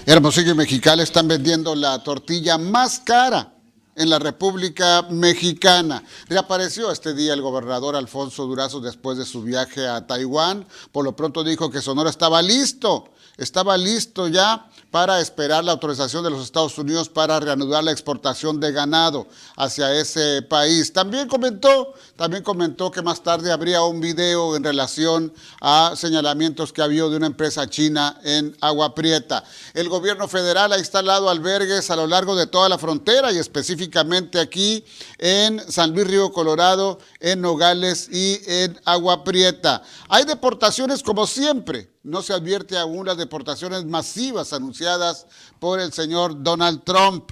Hermosillo y Mexicali están vendiendo la tortilla más cara en la República Mexicana. Reapareció este día el gobernador Alfonso Durazo después de su viaje a Taiwán. Por lo pronto dijo que Sonora estaba listo ya para esperar la autorización de los Estados Unidos para reanudar la exportación de ganado hacia ese país. También comentó que más tarde habría un video en relación a señalamientos que ha habido de una empresa china en Agua Prieta. El gobierno federal ha instalado albergues a lo largo de toda la frontera y específicamente aquí en San Luis Río Colorado, en Nogales y en Agua Prieta. Hay deportaciones como siempre. No se advierte aún las deportaciones masivas anunciadas por el señor Donald Trump.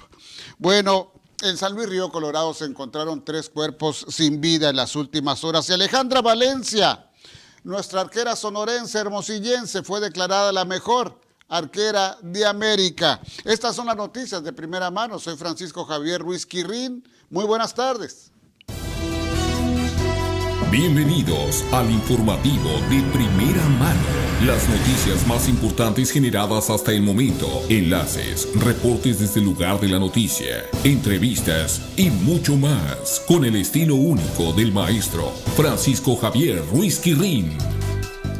Bueno, en San Luis Río Colorado se encontraron 3 cuerpos sin vida en las últimas horas. Y Alejandra Valencia, nuestra arquera sonorense, hermosillense, fue declarada la mejor arquera de América. Estas son las noticias de primera mano. Soy Francisco Javier Ruiz Quirrín. Muy buenas tardes. Bienvenidos al informativo de primera mano. Las noticias más importantes generadas hasta el momento. Enlaces, reportes desde el lugar de la noticia, entrevistas y mucho más. Con el estilo único del maestro Francisco Javier Ruiz Quirrín.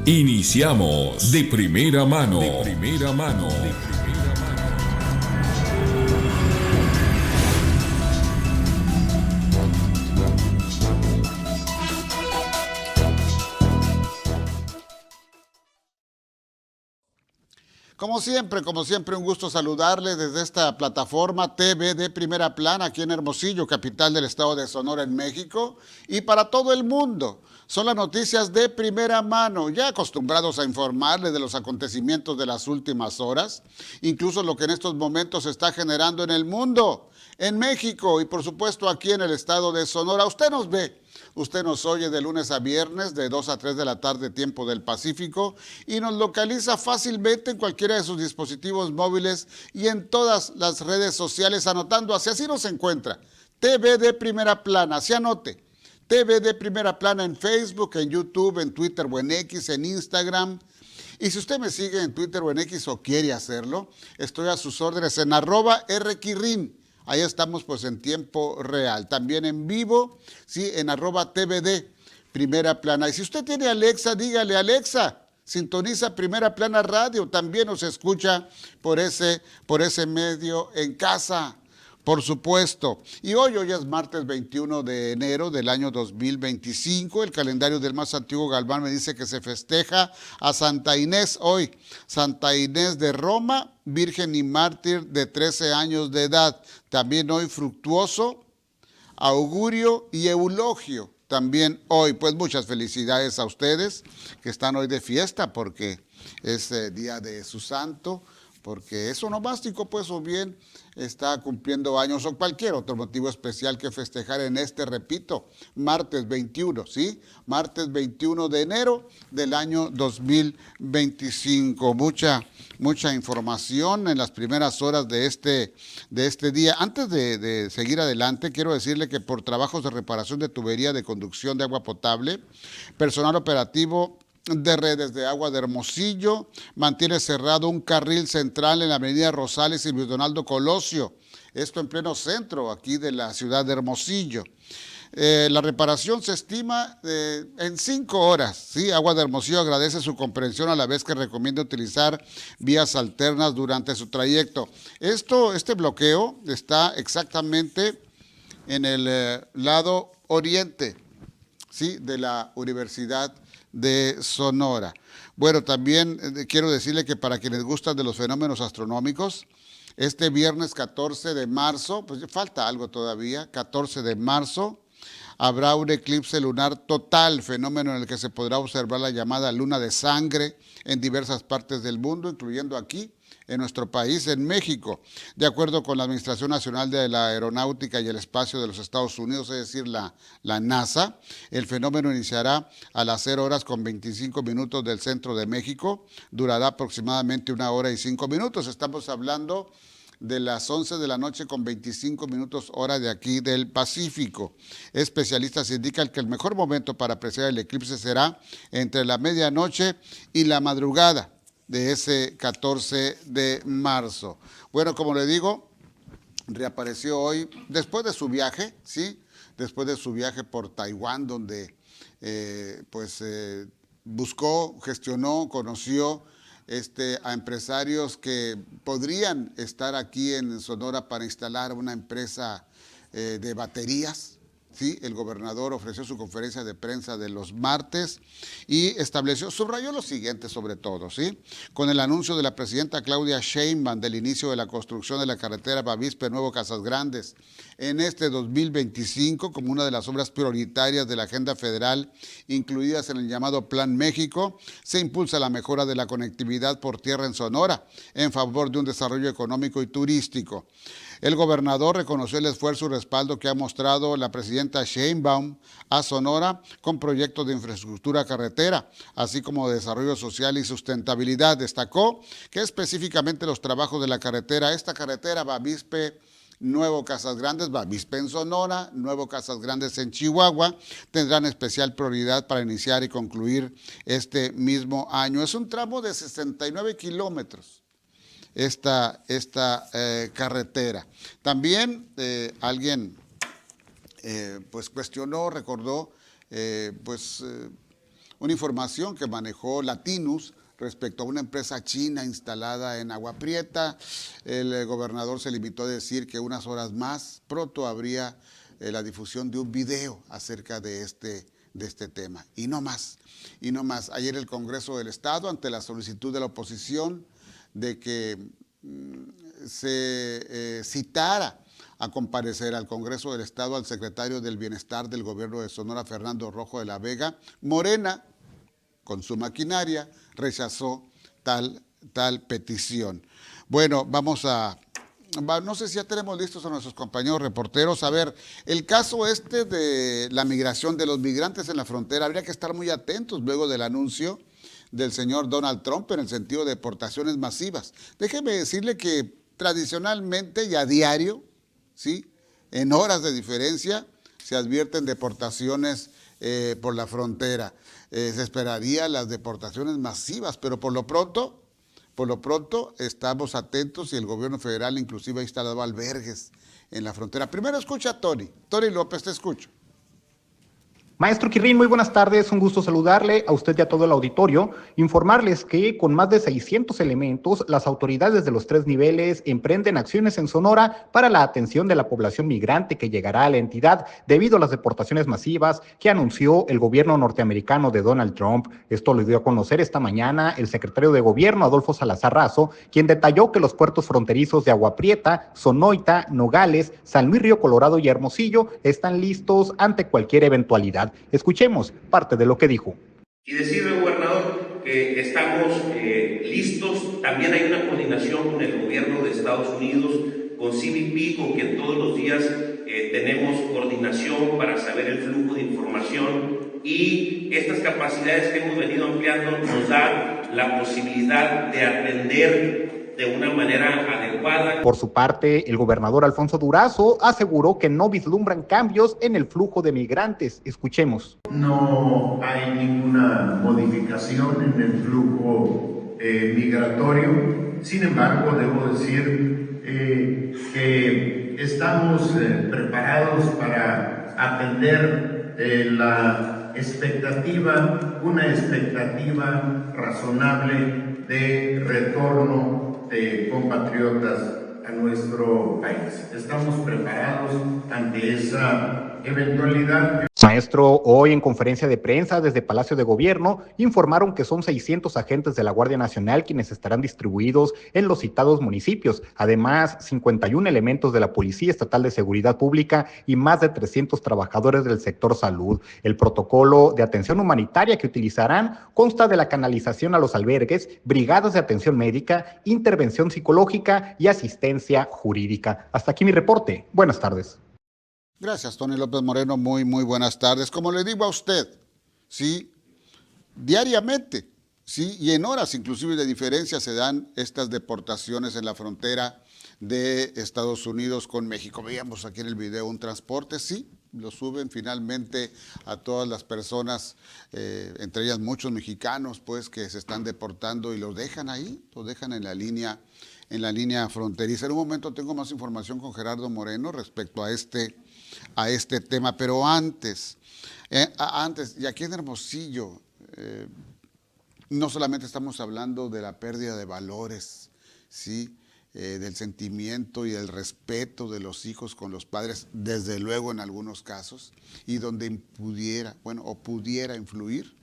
Iniciamos de primera mano. Como siempre, un gusto saludarles desde esta plataforma TV de Primera Plana, aquí en Hermosillo, capital del estado de Sonora, en México, y para todo el mundo. Son las noticias de primera mano, ya acostumbrados a informarles de los acontecimientos de las últimas horas, incluso lo que en estos momentos se está generando en el mundo, en México y por supuesto aquí en el estado de Sonora. Usted nos ve. Usted nos oye de lunes a viernes, de 2 a 3 de la tarde, tiempo del Pacífico, y nos localiza fácilmente en cualquiera de sus dispositivos móviles y en todas las redes sociales, anotando así nos encuentra. TV de Primera Plana, así anote. TV de Primera Plana en Facebook, en YouTube, en Twitter o en X, en Instagram. Y si usted me sigue en Twitter o en X o quiere hacerlo, estoy a sus órdenes en @rquirrin. Ahí estamos pues en tiempo real, también en vivo, sí, en @TVD, Primera Plana. Y si usted tiene Alexa, dígale: Alexa, sintoniza Primera Plana Radio, también nos escucha por ese medio en casa, por supuesto. Y hoy es martes 21 de enero del año 2025, el calendario del más antiguo Galván me dice que se festeja a Santa Inés hoy, Santa Inés de Roma, virgen y mártir de 13 años de edad. También hoy Fructuoso, Augurio y Eulogio, también hoy. Pues muchas felicidades a ustedes que están hoy de fiesta porque es día de su santo, porque es onomástico, pues, o bien está cumpliendo años o cualquier otro motivo especial que festejar en repito, martes 21, ¿sí? Martes 21 de enero del año 2025. Mucha información en las primeras horas de este día. Antes de seguir adelante, quiero decirle que por trabajos de reparación de tubería de conducción de agua potable, personal operativo de Redes de Agua de Hermosillo mantiene cerrado un carril central en la avenida Rosales y Luis Donaldo Colosio, esto en pleno centro aquí de la ciudad de Hermosillo. La reparación se estima en 5 horas. ¿Sí? Agua de Hermosillo agradece su comprensión a la vez que recomienda utilizar vías alternas durante su trayecto. Este bloqueo está exactamente en el lado oriente, ¿sí?, de la Universidad de Sonora. Bueno, también quiero decirle que para quienes gustan de los fenómenos astronómicos, este viernes 14 de marzo, pues falta algo todavía, 14 de marzo, habrá un eclipse lunar total, fenómeno en el que se podrá observar la llamada luna de sangre en diversas partes del mundo, incluyendo aquí, en nuestro país, en México. De acuerdo con la Administración Nacional de la Aeronáutica y el Espacio de los Estados Unidos, es decir, la NASA, el fenómeno iniciará a las 0:25 del centro de México, durará aproximadamente 1 hora y 5 minutos. Estamos hablando de las 11 de la noche con 25 minutos hora de aquí del Pacífico. Especialistas indican que el mejor momento para apreciar el eclipse será entre la medianoche y la madrugada de ese 14 de marzo. Bueno, como le digo, reapareció hoy, después de su viaje, ¿sí? Después de su viaje por Taiwán, donde buscó, gestionó, conoció a empresarios que podrían estar aquí en Sonora para instalar una empresa de baterías. Sí, el gobernador ofreció su conferencia de prensa de los martes y subrayó lo siguiente sobre todo, ¿sí? Con el anuncio de la presidenta Claudia Sheinbaum del inicio de la construcción de la carretera Bavispe-Nuevo Casas Grandes en este 2025 como una de las obras prioritarias de la agenda federal incluidas en el llamado Plan México, se impulsa la mejora de la conectividad por tierra en Sonora en favor de un desarrollo económico y turístico. El gobernador reconoció el esfuerzo y respaldo que ha mostrado la presidenta Sheinbaum a Sonora con proyectos de infraestructura carretera, así como de desarrollo social y sustentabilidad. Destacó que específicamente los trabajos de esta carretera Bavispe Nuevo Casas Grandes, Bavispe en Sonora, Nuevo Casas Grandes en Chihuahua, tendrán especial prioridad para iniciar y concluir este mismo año. Es un tramo de 69 kilómetros. Esta carretera. También alguien cuestionó, recordó una información que manejó Latinus respecto a una empresa china instalada en Agua Prieta. El gobernador se limitó a decir que unas horas más pronto habría la difusión de un video acerca de este tema. Y no más. Ayer el Congreso del Estado, ante la solicitud de la oposición, de que se citara a comparecer al Congreso del Estado al secretario del Bienestar del Gobierno de Sonora, Fernando Rojo de la Vega, Morena, con su maquinaria, rechazó tal petición. Bueno, no sé si ya tenemos listos a nuestros compañeros reporteros. A ver, el caso de la migración de los migrantes en la frontera, habría que estar muy atentos luego del anuncio del señor Donald Trump en el sentido de deportaciones masivas. Déjeme decirle que tradicionalmente y a diario, ¿sí?, en horas de diferencia, se advierten deportaciones por la frontera. Se esperaría las deportaciones masivas, pero por lo pronto estamos atentos y el gobierno federal inclusive ha instalado albergues en la frontera. Primero escucha a Tony López, te escucho. Maestro Quirrín, muy buenas tardes, un gusto saludarle a usted y a todo el auditorio, informarles que con más de 600 elementos, las autoridades de los 3 niveles emprenden acciones en Sonora para la atención de la población migrante que llegará a la entidad debido a las deportaciones masivas que anunció el gobierno norteamericano de Donald Trump. Esto lo dio a conocer esta mañana el secretario de Gobierno, Adolfo Salazar Razo, quien detalló que los puertos fronterizos de Agua Prieta, Sonoita, Nogales, San Luis Río Colorado y Hermosillo están listos ante cualquier eventualidad. Escuchemos parte de lo que dijo. Y decirle, gobernador, que estamos listos. También hay una coordinación con el gobierno de Estados Unidos, con CBP, con quien todos los días tenemos coordinación para saber el flujo de información, y estas capacidades que hemos venido ampliando nos dan la posibilidad de atender de una manera adecuada. Por su parte, el gobernador Alfonso Durazo aseguró que no vislumbran cambios en el flujo de migrantes. Escuchemos. No hay ninguna modificación en el flujo migratorio. Sin embargo, debo decir que estamos preparados para atender una expectativa razonable de retorno de compatriotas a nuestro país. Estamos preparados ante esa eventualidad. Maestro, hoy en conferencia de prensa desde Palacio de Gobierno informaron que son 600 agentes de la Guardia Nacional quienes estarán distribuidos en los citados municipios. Además, 51 elementos de la Policía Estatal de Seguridad Pública y más de 300 trabajadores del sector salud. El protocolo de atención humanitaria que utilizarán consta de la canalización a los albergues, brigadas de atención médica, intervención psicológica y asistencia jurídica. Hasta aquí mi reporte. Buenas tardes. Gracias, Tony López Moreno. Muy buenas tardes. Como le digo a usted, ¿sí?, diariamente, ¿sí?, y en horas inclusive de diferencia se dan estas deportaciones en la frontera de Estados Unidos con México. Veíamos aquí en el video un transporte, sí, lo suben finalmente a todas las personas, entre ellas muchos mexicanos, pues, que se están deportando y los dejan ahí, los dejan en la línea fronteriza. En un momento tengo más información con Gerardo Moreno respecto a este tema, pero antes, y aquí en Hermosillo, no solamente estamos hablando de la pérdida de valores, ¿sí? Del sentimiento y del respeto de los hijos con los padres, desde luego en algunos casos, y donde pudiera influir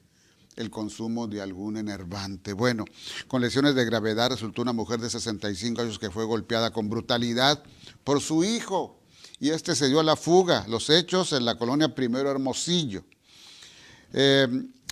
el consumo de algún enervante. Bueno, con lesiones de gravedad resultó una mujer de 65 años que fue golpeada con brutalidad por su hijo, y este se dio a la fuga. Los hechos en la colonia Primero Hermosillo.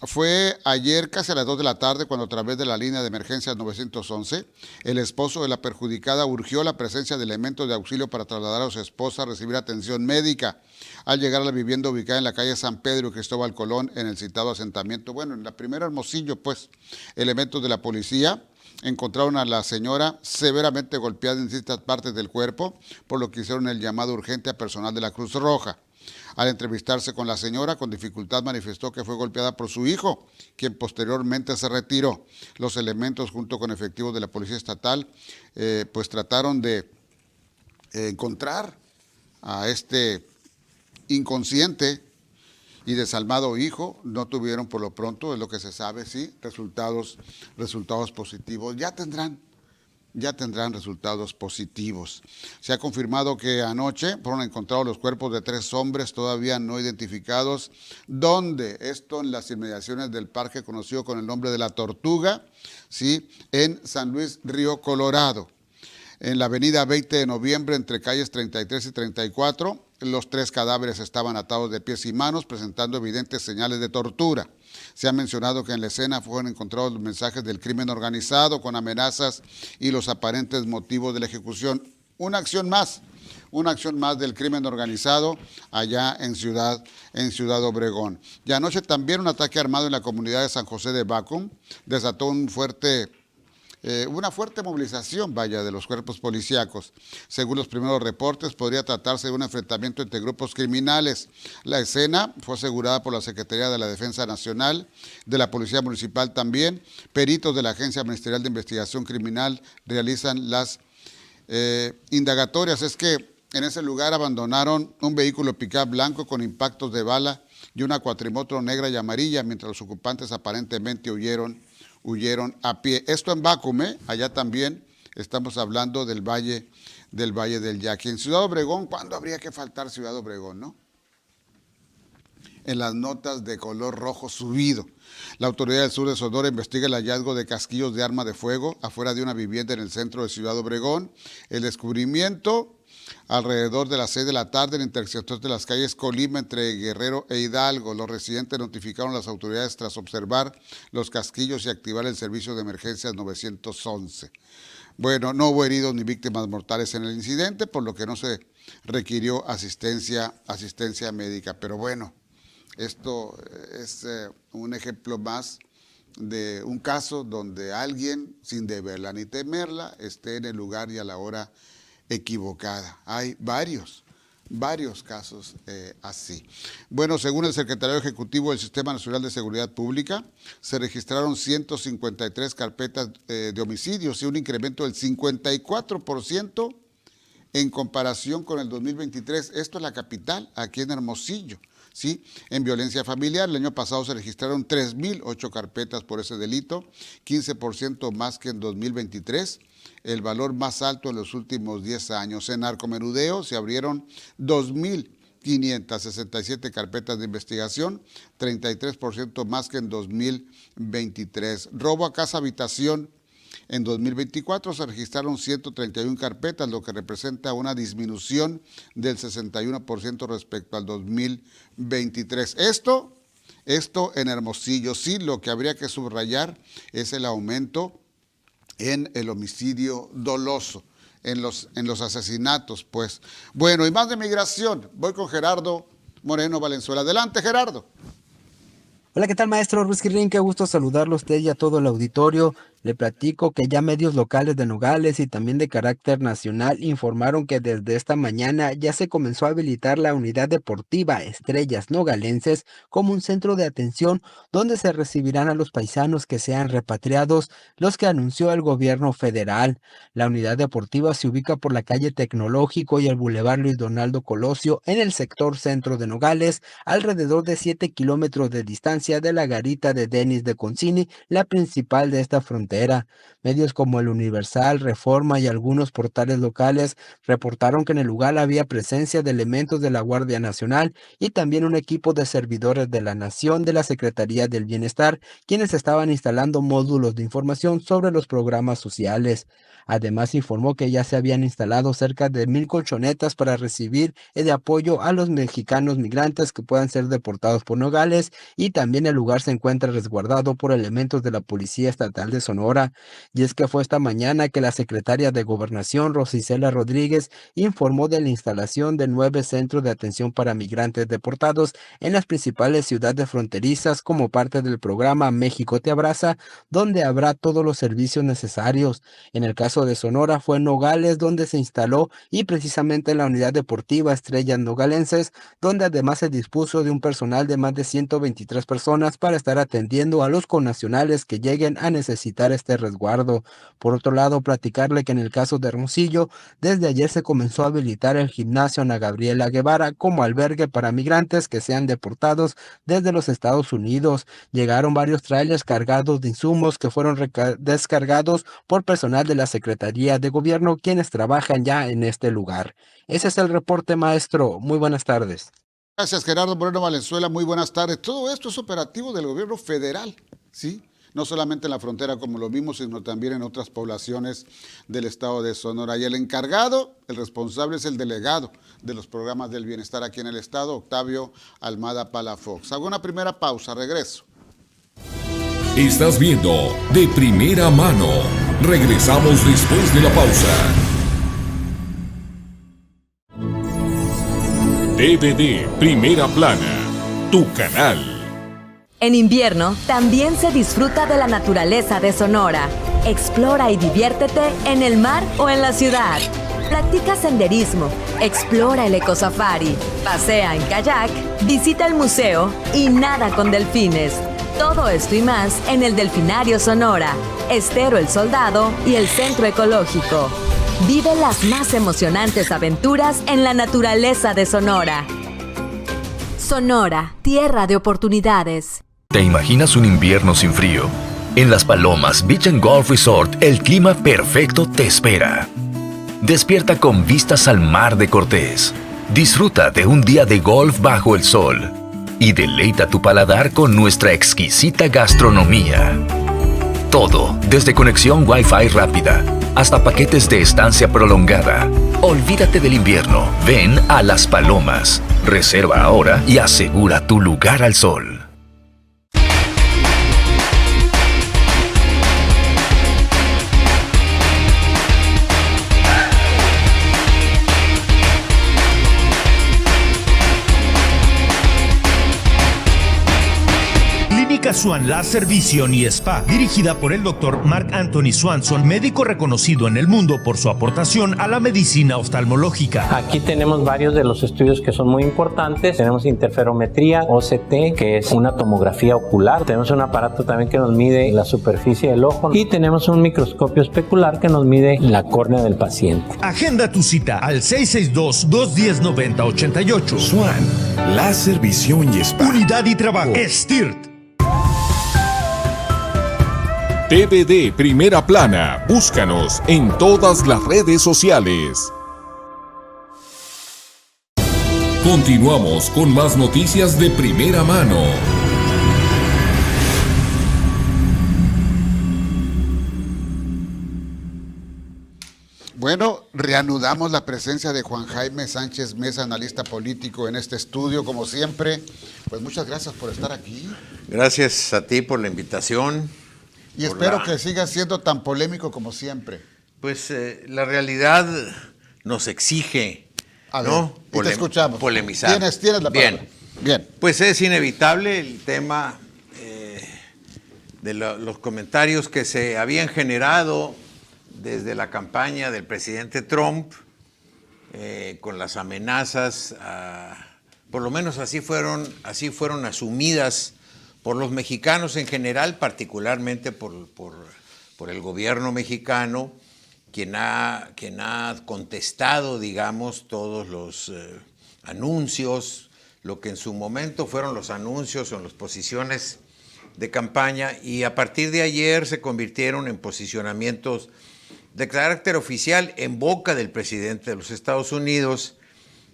Fue ayer casi a las 2 de la tarde cuando a través de la línea de emergencias 911, el esposo de la perjudicada urgió la presencia de elementos de auxilio para trasladar a su esposa a recibir atención médica. Al llegar a la vivienda ubicada en la calle San Pedro y Cristóbal Colón, en el citado asentamiento, bueno, en la Primera Hermosillo, pues, elementos de la policía encontraron a la señora severamente golpeada en distintas partes del cuerpo, por lo que hicieron el llamado urgente a personal de la Cruz Roja. Al entrevistarse con la señora, con dificultad manifestó que fue golpeada por su hijo, quien posteriormente se retiró. Los elementos, junto con efectivos de la Policía Estatal, pues trataron de encontrar a este inconsciente y desalmado hijo. No tuvieron por lo pronto, es lo que se sabe, sí, resultados positivos. Ya tendrán resultados positivos. Se ha confirmado que anoche fueron encontrados los cuerpos de 3 hombres todavía no identificados. ¿Dónde? Esto en las inmediaciones del parque conocido con el nombre de La Tortuga, ¿sí? En San Luis, Río Colorado. En la avenida 20 de noviembre, entre calles 33 y 34, los 3 cadáveres estaban atados de pies y manos, presentando evidentes señales de tortura. Se ha mencionado que en la escena fueron encontrados los mensajes del crimen organizado con amenazas y los aparentes motivos de la ejecución. Una acción más del crimen organizado allá en Ciudad Obregón. Y anoche también un ataque armado en la comunidad de San José de Bacum desató una fuerte movilización, de los cuerpos policíacos. Según los primeros reportes, podría tratarse de un enfrentamiento entre grupos criminales. La escena fue asegurada por la Secretaría de la Defensa Nacional, de la Policía Municipal también. Peritos de la Agencia Ministerial de Investigación Criminal realizan las indagatorias. Es que en ese lugar abandonaron un vehículo pick-up blanco con impactos de bala y una cuatrimoto negra y amarilla, mientras los ocupantes aparentemente huyeron a pie. Esto en Bacum, allá también estamos hablando del Valle del Yaqui. En Ciudad Obregón, ¿cuándo habría que faltar Ciudad Obregón, no? En las notas de color rojo subido. La autoridad del sur de Sonora investiga el hallazgo de casquillos de arma de fuego afuera de una vivienda en el centro de Ciudad Obregón. El descubrimiento alrededor de las 6 de la tarde en el intersector de las calles Colima entre Guerrero e Hidalgo. Los residentes notificaron a las autoridades tras observar los casquillos y activar el servicio de emergencias 911. Bueno, no hubo heridos ni víctimas mortales en el incidente, por lo que no se requirió asistencia médica. Pero bueno, esto es un ejemplo más de un caso donde alguien, sin deberla ni temerla, esté en el lugar y a la hora equivocada. Hay varios casos así. Bueno, según el secretario ejecutivo del Sistema Nacional de Seguridad Pública, se registraron 153 carpetas de homicidios y un incremento del 54% en comparación con el 2023. Esto es la capital, aquí en Hermosillo. ¿Sí? En violencia familiar, el año pasado se registraron 3.008 carpetas por ese delito, 15% más que en 2023, el valor más alto en los últimos 10 años. En narcomenudeo se abrieron 2.567 carpetas de investigación, 33% más que en 2023. Robo a casa habitación. En 2024 se registraron 131 carpetas, lo que representa una disminución del 61% respecto al 2023. Esto en Hermosillo. Sí, lo que habría que subrayar es el aumento en el homicidio doloso, en los asesinatos, pues. Bueno, y más de migración. Voy con Gerardo Moreno Valenzuela. Adelante, Gerardo. Hola, ¿qué tal, maestro Ruiz Guirrín? Qué gusto saludarlo a usted y a todo el auditorio. Le platico que ya medios locales de Nogales y también de carácter nacional informaron que desde esta mañana ya se comenzó a habilitar la unidad deportiva Estrellas Nogalenses como un centro de atención donde se recibirán a los paisanos que sean repatriados, los que anunció el gobierno federal. La unidad deportiva se ubica por la calle Tecnológico y el bulevar Luis Donaldo Colosio en el sector centro de Nogales, alrededor de 7 kilómetros de distancia de la garita de Denis de Concini, la principal de esta frontera. Medios como El Universal, Reforma y algunos portales locales reportaron que en el lugar había presencia de elementos de la Guardia Nacional y también un equipo de servidores de la Nación de la Secretaría del Bienestar, quienes estaban instalando módulos de información sobre los programas sociales. Además, informó que ya se habían instalado cerca de 1,000 colchonetas para recibir de apoyo a los mexicanos migrantes que puedan ser deportados por Nogales, y también el lugar se encuentra resguardado por elementos de la Policía Estatal de Sonora. Y es que fue esta mañana que la secretaria de Gobernación, Rosicela Rodríguez, informó de la instalación de 9 centros de atención para migrantes deportados en las principales ciudades fronterizas como parte del programa México te abraza, donde habrá todos los servicios necesarios. En el caso de Sonora fue en Nogales donde se instaló, y precisamente en la unidad deportiva Estrellas Nogalenses, donde además se dispuso de un personal de más de 123 personas para estar atendiendo a los connacionales que lleguen a necesitar este resguardo. Por otro lado, platicarle que en el caso de Hermosillo, desde ayer se comenzó a habilitar el gimnasio Ana Gabriela Guevara como albergue para migrantes que sean deportados desde los Estados Unidos. Llegaron varios trailers cargados de insumos que fueron descargados por personal de la Secretaría de Gobierno, quienes trabajan ya en este lugar. Ese es el reporte, maestro. Muy buenas tardes. Gracias, Gerardo Moreno Valenzuela. Muy buenas tardes. Todo esto es operativo del gobierno federal, ¿sí? No solamente en la frontera, como lo vimos, sino también en otras poblaciones del estado de Sonora. Y el encargado, el responsable, es el delegado de los programas del bienestar aquí en el estado, Octavio Almada Palafox. Hago una primera pausa, regreso. Estás viendo De Primera Mano. Regresamos después de la pausa. DVD Primera Plana, tu canal. En invierno también se disfruta de la naturaleza de Sonora. Explora y diviértete en el mar o en la ciudad. Practica senderismo, explora el ecosafari, pasea en kayak, visita el museo y nada con delfines. Todo esto y más en el Delfinario Sonora, Estero El Soldado y el Centro Ecológico. Vive las más emocionantes aventuras en la naturaleza de Sonora. Sonora, tierra de oportunidades. ¿Te imaginas un invierno sin frío? En Las Palomas Beach & Golf Resort, el clima perfecto te espera. Despierta con vistas al mar de Cortés. Disfruta de un día de golf bajo el sol. Y deleita tu paladar con nuestra exquisita gastronomía. Todo, desde conexión Wi-Fi rápida hasta paquetes de estancia prolongada. Olvídate del invierno. Ven a Las Palomas. Reserva ahora y asegura tu lugar al sol. Swan Láser Visión y Spa, dirigida por el Dr. Mark Anthony Swanson, médico reconocido en el mundo por su aportación a la medicina oftalmológica. Aquí tenemos varios de los estudios que son muy importantes. Tenemos interferometría, OCT, que es una tomografía ocular. Tenemos un aparato también que nos mide la superficie del ojo. Y tenemos un microscopio especular que nos mide la córnea del paciente. Agenda tu cita al 662-210-9088. Swan Láser Visión y Spa. Unidad y trabajo. STIRT. DVD Primera Plana. Búscanos en todas las redes sociales. Continuamos con más noticias de primera mano. Bueno, reanudamos la presencia de Juan Jaime Sánchez Mesa, analista político en este estudio, como siempre. Pues muchas gracias por estar aquí. Gracias a ti por la invitación. Y espero que siga siendo tan polémico como siempre. Pues la realidad nos exige, a ver, ¿no? Y te escuchamos. Polemizar. Tienes la palabra. Bien. Pues es inevitable el tema los comentarios que se habían generado desde la campaña del presidente Trump, con las amenazas, por lo menos así fueron asumidas por los mexicanos en general, particularmente por el gobierno mexicano, quien ha contestado, digamos, todos los anuncios, lo que en su momento fueron los anuncios o las posiciones de campaña, y a partir de ayer se convirtieron en posicionamientos de carácter oficial en boca del presidente de los Estados Unidos,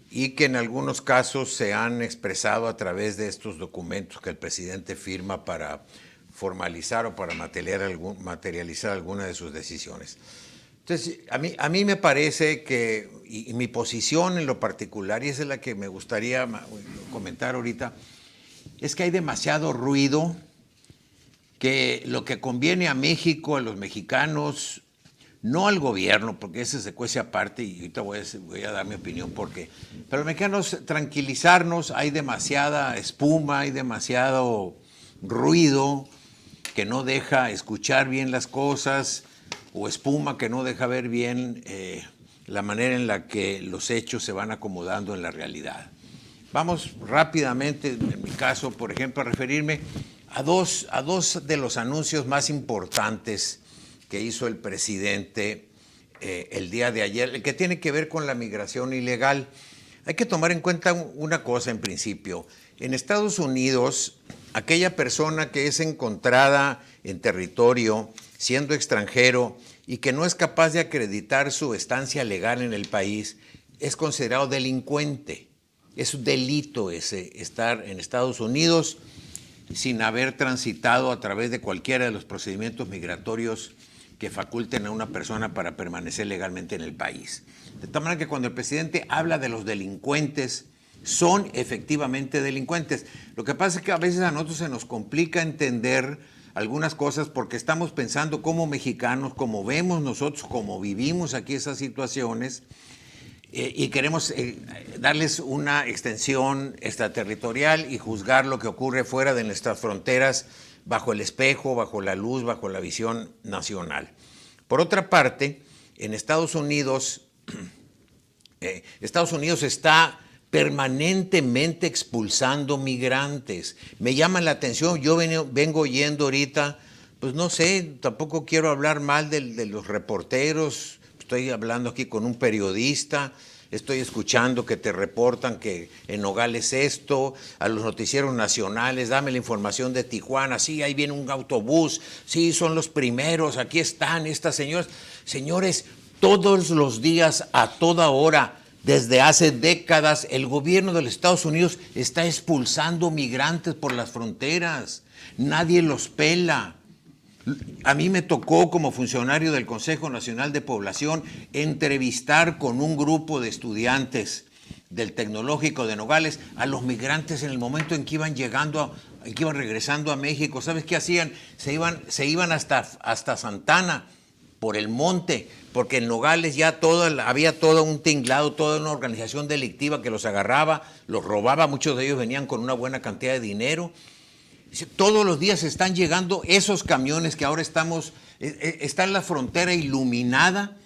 y que en algunos casos se han expresado a través de estos documentos que el presidente firma para formalizar o para materializar alguna de sus decisiones. Entonces, a mí me parece que, y mi posición en lo particular, y esa es la que me gustaría comentar ahorita, es que hay demasiado ruido, que lo que conviene a México, a los mexicanos, no al gobierno, porque ese se cuece aparte, y ahorita voy a dar mi opinión porque, pero los mexicanos, tranquilizarnos, hay demasiada espuma, hay demasiado ruido que no deja escuchar bien las cosas, o espuma que no deja ver bien la manera en la que los hechos se van acomodando en la realidad. Vamos rápidamente, en mi caso, por ejemplo, a referirme a dos de los anuncios más importantes que hizo el presidente el día de ayer, el que tiene que ver con la migración ilegal. Hay que tomar en cuenta una cosa en principio. En Estados Unidos, aquella persona que es encontrada en territorio, siendo extranjero, y que no es capaz de acreditar su estancia legal en el país, es considerado delincuente. Es un delito estar en Estados Unidos sin haber transitado a través de cualquiera de los procedimientos migratorios que faculten a una persona para permanecer legalmente en el país. De tal manera que cuando el presidente habla de los delincuentes, son efectivamente delincuentes. Lo que pasa es que a veces a nosotros se nos complica entender algunas cosas porque estamos pensando como mexicanos, como vemos nosotros, como vivimos aquí esas situaciones, y queremos darles una extensión extraterritorial y juzgar lo que ocurre fuera de nuestras fronteras bajo el espejo, bajo la luz, bajo la visión nacional. Por otra parte, en Estados Unidos está permanentemente expulsando migrantes. Me llama la atención, yo vengo oyendo ahorita, pues no sé, tampoco quiero hablar mal de los reporteros, estoy hablando aquí con un periodista, estoy escuchando que te reportan que en Nogales esto, a los noticieros nacionales, dame la información de Tijuana, sí, ahí viene un autobús, sí, son los primeros, aquí están estas señoras. Señores, todos los días, a toda hora, desde hace décadas, el gobierno de los Estados Unidos está expulsando migrantes por las fronteras. Nadie los pela. A mí me tocó, como funcionario del Consejo Nacional de Población, entrevistar con un grupo de estudiantes del Tecnológico de Nogales a los migrantes en el momento en que iban regresando a México. ¿Sabes qué hacían? Se iban hasta Santana, por el monte, porque en Nogales ya había todo un tinglado, toda una organización delictiva que los agarraba, los robaba, muchos de ellos venían con una buena cantidad de dinero. Todos los días están llegando esos camiones que ahora está en la frontera iluminada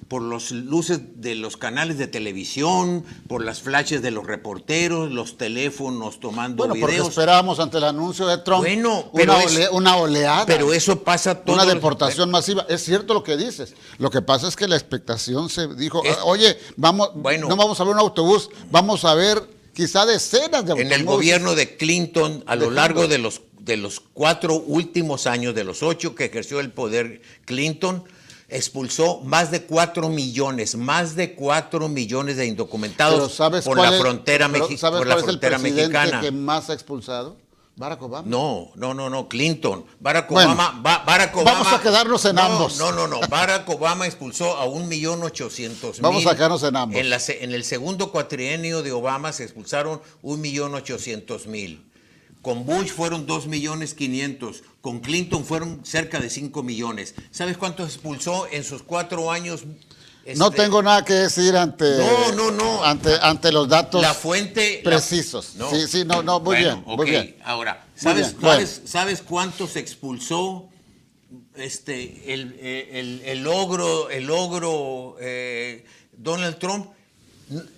por las luces de los canales de televisión, por las flashes de los reporteros, los teléfonos tomando videos. Porque esperábamos ante el anuncio de Trump una oleada. Pero eso pasa todo. Una deportación masiva. Es cierto lo que dices. Lo que pasa es que la expectación se dijo, oye, no vamos a ver un autobús, vamos a ver quizá decenas de autobuses. En el gobierno de Clinton, a lo largo de los 4 últimos años, de los 8 que ejerció el poder Clinton, expulsó más de 4 millones de indocumentados por la frontera mexicana. ¿Sabes cuál es el presidente que más ha expulsado? Barack Obama. No, Clinton. Barack Bueno, Obama. Vamos a quedarnos en ambos. No. Barack Obama expulsó a 1.800.000. Vamos a quedarnos en ambos. En el segundo cuatrienio de Obama se expulsaron 1.800.000. Con Bush fueron 2.500.000. Con Clinton fueron cerca de 5 millones. ¿Sabes cuántos expulsó en sus 4 años No tengo nada que decir ante los datos la fuente precisos. No. Sí, muy bien, okay. muy bien. Ahora, ¿sabes cuántos expulsó el ogro Donald Trump?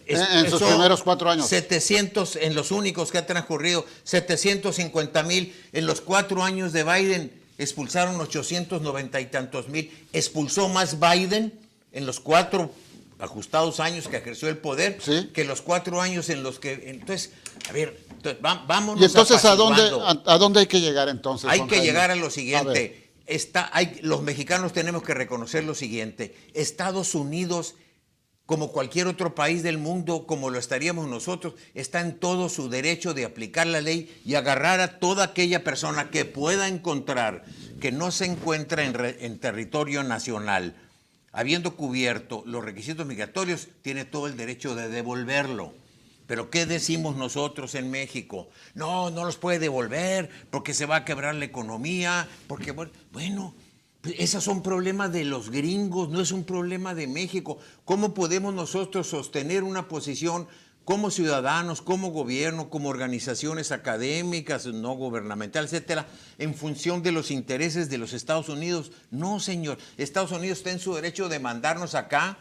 En sus primeros 4 años. 700 en los únicos que ha transcurrido, 750,000 en los 4 años de Biden, expulsaron 890 y tantos mil. Expulsó más Biden en los 4 ajustados años que ejerció el poder, ¿sí?, que los 4 años en los que... Entonces, a ver, vámonos. Y entonces, ¿a dónde hay que llegar entonces? Hay que llegar a lo siguiente. Los mexicanos tenemos que reconocer lo siguiente. Estados Unidos, como cualquier otro país del mundo, como lo estaríamos nosotros, está en todo su derecho de aplicar la ley y agarrar a toda aquella persona que pueda encontrar que no se encuentra en territorio nacional, habiendo cubierto los requisitos migratorios, tiene todo el derecho de devolverlo. Pero ¿qué decimos nosotros en México? No los puede devolver porque se va a quebrar la economía, porque, bueno... Esos son problemas de los gringos, no es un problema de México. ¿Cómo podemos nosotros sostener una posición como ciudadanos, como gobierno, como organizaciones académicas, no gubernamentales, etcétera, en función de los intereses de los Estados Unidos? No, señor. Estados Unidos está en su derecho de mandarnos acá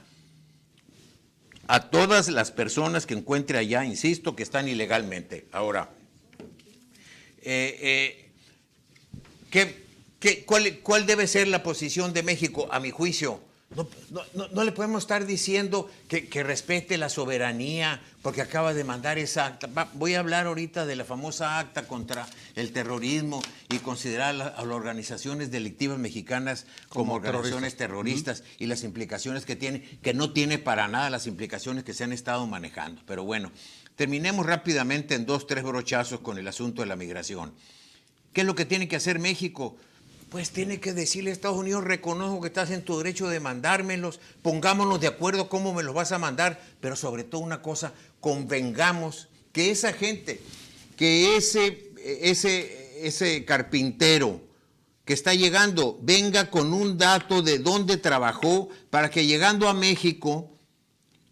a todas las personas que encuentre allá, insisto, que están ilegalmente. Ahora, ¿cuál debe ser la posición de México? A mi juicio, no le podemos estar diciendo que respete la soberanía, porque acaba de mandar esa acta. Voy a hablar ahorita de la famosa acta contra el terrorismo y considerar a las organizaciones delictivas mexicanas como organizaciones terroristas y las implicaciones que tiene, que no tiene para nada las implicaciones que se han estado manejando. Pero bueno, terminemos rápidamente en 2, 3 brochazos con el asunto de la migración. ¿Qué es lo que tiene que hacer México? Pues tiene que decirle a Estados Unidos: reconozco que estás en tu derecho de mandármelos, pongámonos de acuerdo cómo me los vas a mandar, pero sobre todo una cosa, convengamos que esa gente, que ese carpintero que está llegando, venga con un dato de dónde trabajó, para que llegando a México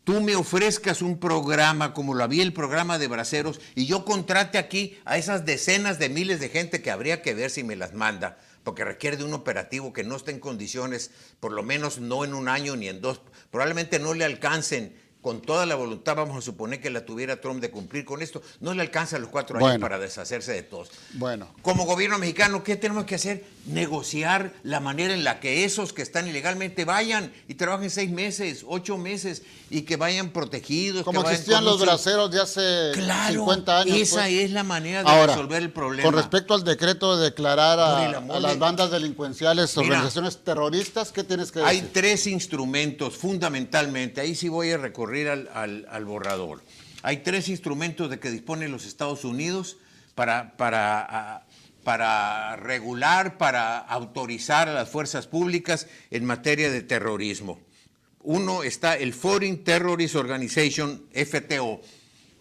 tú me ofrezcas un programa como lo había el programa de Braceros y yo contrate aquí a esas decenas de miles de gente que habría que ver si me las manda, porque requiere de un operativo que no está en condiciones, por lo menos no en 1 año ni en 2, probablemente no le alcancen con toda la voluntad, vamos a suponer que la tuviera Trump de cumplir con esto, no le alcanza los 4 años para deshacerse de todos. Bueno. Como gobierno mexicano, ¿qué tenemos que hacer? Negociar la manera en la que esos que están ilegalmente vayan y trabajen 6 meses, 8 meses y que vayan protegidos. Como existían los braceros de hace 50 años. Esa es la manera de resolver el problema. Con respecto al decreto de declarar a las bandas delincuenciales organizaciones terroristas, ¿qué tienes que decir? Hay 3 instrumentos fundamentalmente, ahí sí voy a recurrir al borrador. Hay 3 instrumentos de que disponen los Estados Unidos para regular, para autorizar a las fuerzas públicas en materia de terrorismo. Uno está el Foreign Terrorist Organization, FTO,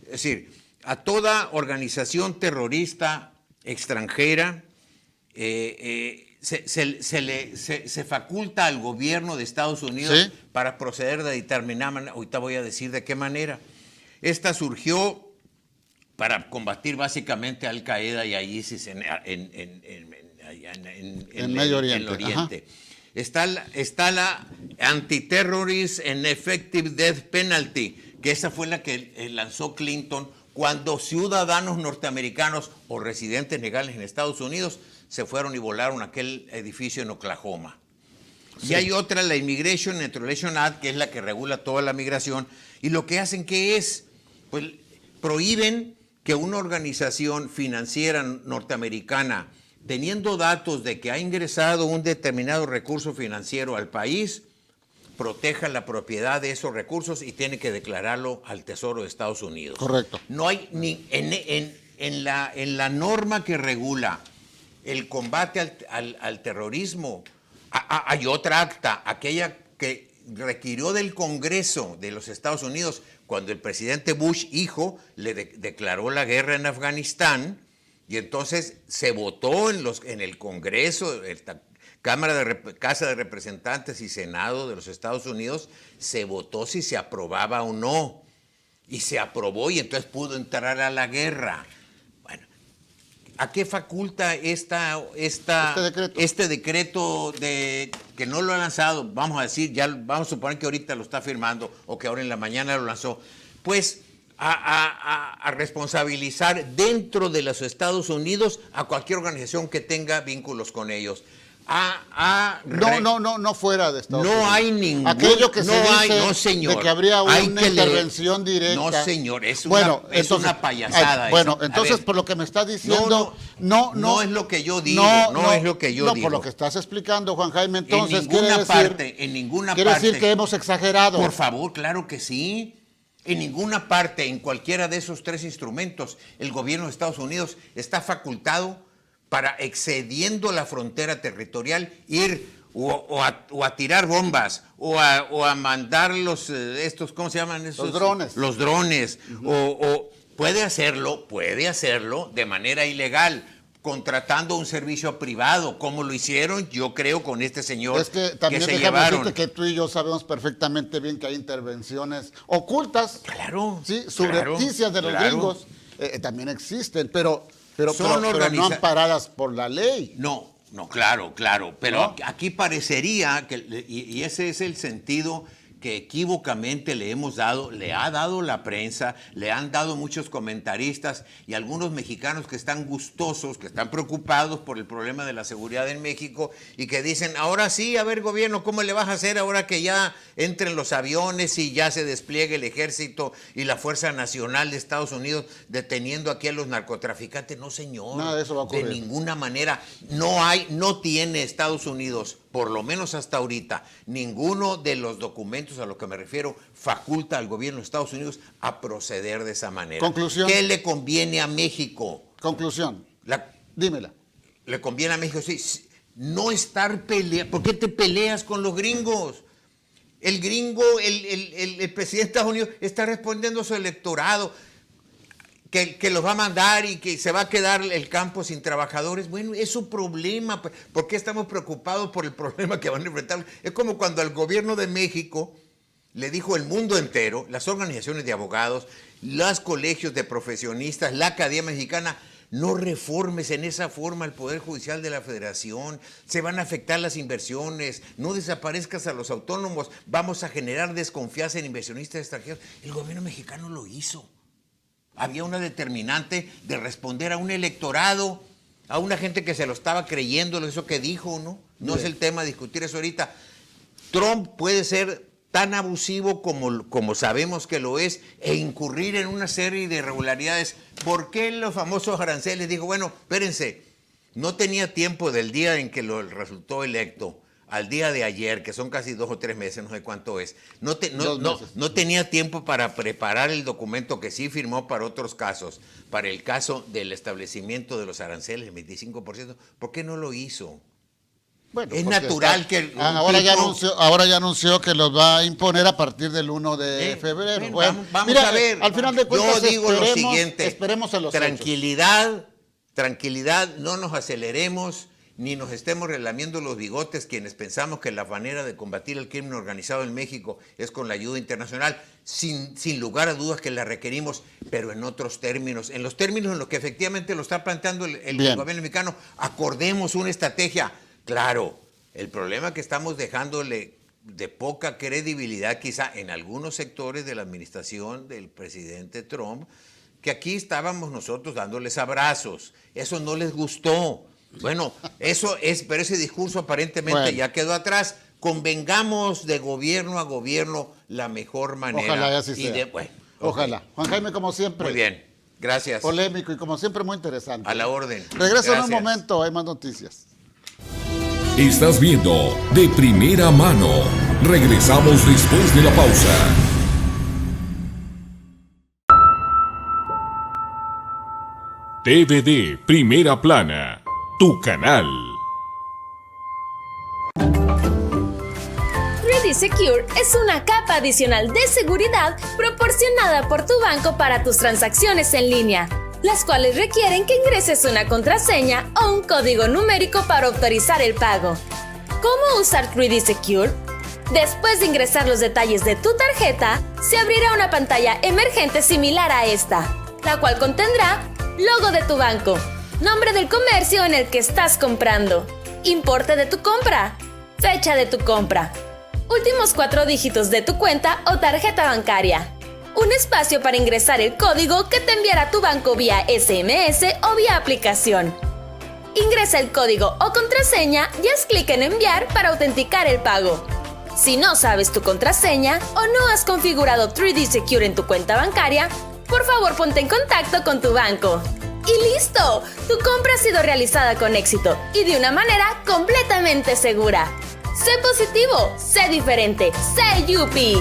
es decir, a toda organización terrorista extranjera se faculta al gobierno de Estados Unidos para proceder de determinada manera. Ahorita voy a decir de qué manera. Esta surgió para combatir básicamente a Al Qaeda y a ISIS en Medio Oriente. En el Oriente. Está la Anti-Terrorist and Effective Death Penalty, que esa fue la que lanzó Clinton cuando ciudadanos norteamericanos o residentes legales en Estados Unidos se fueron y volaron aquel edificio en Oklahoma. Y hay otra, la Immigration and Naturalization Act, que es la que regula toda la migración, y lo que hacen que es, pues prohíben que una organización financiera norteamericana, teniendo datos de que ha ingresado un determinado recurso financiero al país, proteja la propiedad de esos recursos y tiene que declararlo al Tesoro de Estados Unidos. Correcto. No hay ni en la norma que regula el combate al terrorismo, hay otra acta, aquella que requirió del Congreso de los Estados Unidos cuando el presidente Bush, hijo, le declaró la guerra en Afganistán, y entonces se votó en el Congreso Casa de Representantes y Senado de los Estados Unidos se votó si se aprobaba o no. Y se aprobó y entonces pudo entrar a la guerra. Bueno, ¿a qué faculta este decreto de que no lo ha lanzado? Vamos a decir, ya vamos a suponer que ahorita lo está firmando o que ahora en la mañana lo lanzó. Pues a responsabilizar dentro de los Estados Unidos a cualquier organización que tenga vínculos con ellos. No fuera de Estados Unidos. No hay ningún... Aquello que no se dice hay, no, señor. de que habría una intervención directa. No, señor, es una payasada. Bueno, entonces por lo que me está diciendo... No es lo que yo digo, no es lo que yo digo. No, por lo que estás explicando, Juan Jaime, entonces en ninguna parte... Quiere decir que hemos exagerado. Por favor, claro que sí. En ninguna parte, en cualquiera de esos tres instrumentos, el gobierno de Estados Unidos está facultado para, excediendo la frontera territorial, ir o a tirar bombas o a mandar estos, ¿cómo se llaman esos? Los drones. Los drones. O puede hacerlo de manera ilegal, contratando un servicio privado, como lo hicieron, yo creo, con este señor es que también se llevaron. Que tú y yo sabemos perfectamente bien que hay intervenciones ocultas, claro, sí, subrepticias de los gringos, también existen, pero no amparadas por la ley. No, claro, pero ¿no? Aquí parecería que, y ese es el sentido que equívocamente le ha dado la prensa, le han dado muchos comentaristas y algunos mexicanos que están gustosos, que están preocupados por el problema de la seguridad en México y que dicen, ahora sí, a ver, gobierno, ¿cómo le vas a hacer ahora que ya entren los aviones y ya se despliegue el ejército y la Fuerza Nacional de Estados Unidos deteniendo aquí a los narcotraficantes? No, señor. Nada de eso va a ocurrir. De ninguna manera. No tiene Estados Unidos, por lo menos hasta ahorita, ninguno de los documentos a lo que me refiero faculta al gobierno de Estados Unidos a proceder de esa manera. Conclusión. ¿Qué le conviene a México? Conclusión. Dímela. Le conviene a México, sí, no estar peleando. ¿Por qué te peleas con los gringos? El gringo, el presidente de Estados Unidos está respondiendo a su electorado. Que los va a mandar y que se va a quedar el campo sin trabajadores. Bueno, es su problema. ¿Por qué estamos preocupados por el problema que van a enfrentar? Es como cuando al gobierno de México le dijo el mundo entero, las organizaciones de abogados, los colegios de profesionistas, la Academia Mexicana, no reformes en esa forma el Poder Judicial de la Federación, se van a afectar las inversiones, no desaparezcas a los autónomos, vamos a generar desconfianza en inversionistas extranjeros. El gobierno mexicano lo hizo. Había una determinante de responder a un electorado, a una gente que se lo estaba creyendo, eso que dijo, ¿no? No es el tema de discutir eso ahorita. Trump puede ser tan abusivo como sabemos que lo es e incurrir en una serie de irregularidades. ¿Por qué los famosos aranceles? Dijo, bueno, espérense, no tenía tiempo del día en que lo resultó electo al día de ayer, que son casi 2 o 3 meses, no sé cuánto es, no tenía tiempo para preparar el documento que sí firmó para otros casos, para el caso del establecimiento de los aranceles, el 25%, ¿por qué no lo hizo? Bueno, es natural que... Ahora ya anunció que los va a imponer a partir del 1 de febrero. Bueno, vamos a ver. Al final de cuentas, yo digo lo siguiente, esperemos a los tranquilidad, no nos aceleremos, ni nos estemos relamiendo los bigotes quienes pensamos que la manera de combatir el crimen organizado en México es con la ayuda internacional, sin lugar a dudas que la requerimos, pero en otros términos, en los términos en los que efectivamente lo está planteando el gobierno mexicano, acordemos una estrategia. Claro, el problema que estamos dejándole de poca credibilidad quizá en algunos sectores de la administración del presidente Trump, que aquí estábamos nosotros dándoles abrazos, eso no les gustó. Bueno, pero ese discurso aparentemente ya quedó atrás. Convengamos de gobierno a gobierno la mejor manera. Ojalá así sea. Ojalá. Juan Jaime, como siempre. Muy bien, gracias. Polémico y como siempre muy interesante. A la orden. Regreso en un momento, hay más noticias. Estás viendo De Primera Mano. Regresamos después de la pausa. TVD Primera Plana, tu canal. Ready Secure es una capa adicional de seguridad proporcionada por tu banco para tus transacciones en línea, las cuales requieren que ingreses una contraseña o un código numérico para autorizar el pago. ¿Cómo usar 3D Secure? Después de ingresar los detalles de tu tarjeta, se abrirá una pantalla emergente similar a esta, la cual contendrá logo de tu banco, nombre del comercio en el que estás comprando, importe de tu compra, fecha de tu compra, últimos 4 dígitos de tu cuenta o tarjeta bancaria, un espacio para ingresar el código que te enviará tu banco vía SMS o vía aplicación. Ingresa el código o contraseña y haz clic en enviar para autenticar el pago. Si no sabes tu contraseña o no has configurado 3D Secure en tu cuenta bancaria, por favor ponte en contacto con tu banco. ¡Y listo! Tu compra ha sido realizada con éxito y de una manera completamente segura. Sé positivo, sé diferente, sé Yupi.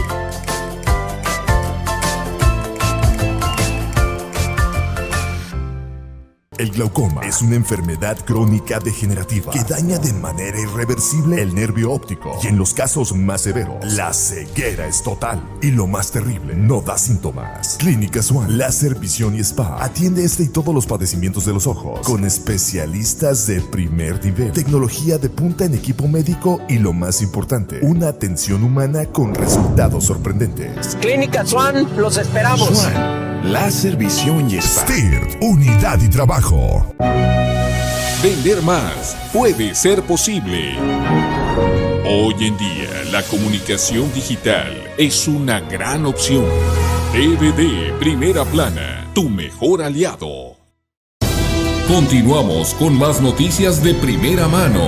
El glaucoma es una enfermedad crónica degenerativa que daña de manera irreversible el nervio óptico y en los casos más severos, la ceguera es total. Y lo más terrible, no da síntomas. Clínica Swan Láser Visión y Spa atiende este y todos los padecimientos de los ojos con especialistas de primer nivel, tecnología de punta en equipo médico y lo más importante, una atención humana con resultados sorprendentes. Clínica Swan, los esperamos. Swan Láser Visión y Spa. STIRT, unidad y trabajo. Vender más puede ser posible. Hoy en día, la comunicación digital es una gran opción. TVD Primera Plana, tu mejor aliado. Continuamos con más noticias de primera mano.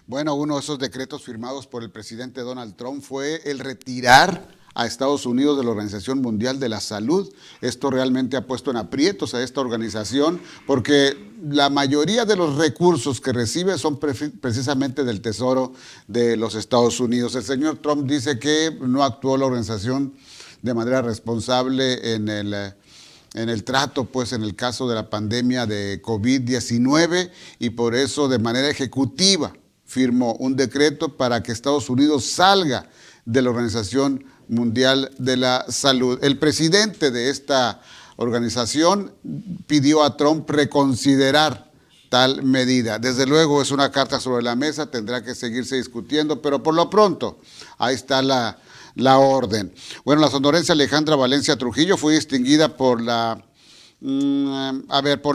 Bueno, uno de esos decretos firmados por el presidente Donald Trump fue el retirar a Estados Unidos de la Organización Mundial de la Salud. Esto realmente ha puesto en aprietos a esta organización porque la mayoría de los recursos que recibe son precisamente del Tesoro de los Estados Unidos. El señor Trump dice que no actuó la organización de manera responsable en el trato, pues en el caso de la pandemia de COVID-19 y por eso de manera ejecutiva firmó un decreto para que Estados Unidos salga de la Organización Mundial de la Salud. El presidente de esta organización pidió a Trump reconsiderar tal medida. Desde luego es una carta sobre la mesa, tendrá que seguirse discutiendo, pero por lo pronto ahí está la orden. Bueno, la sonorense Alejandra Valencia Trujillo fue distinguida por la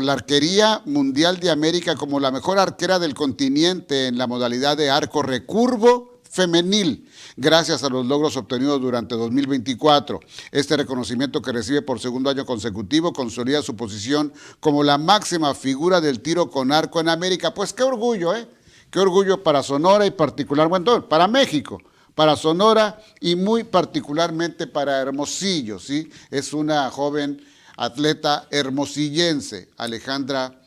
Arquería Mundial de América como la mejor arquera del continente en la modalidad de arco recurvo femenil, gracias a los logros obtenidos durante 2024. Este reconocimiento que recibe por segundo año consecutivo consolida su posición como la máxima figura del tiro con arco en América. Pues qué orgullo, qué orgullo para Sonora y particularmente para México, para Sonora y muy particularmente para Hermosillo, ¿sí? Es una joven atleta hermosillense, Alejandra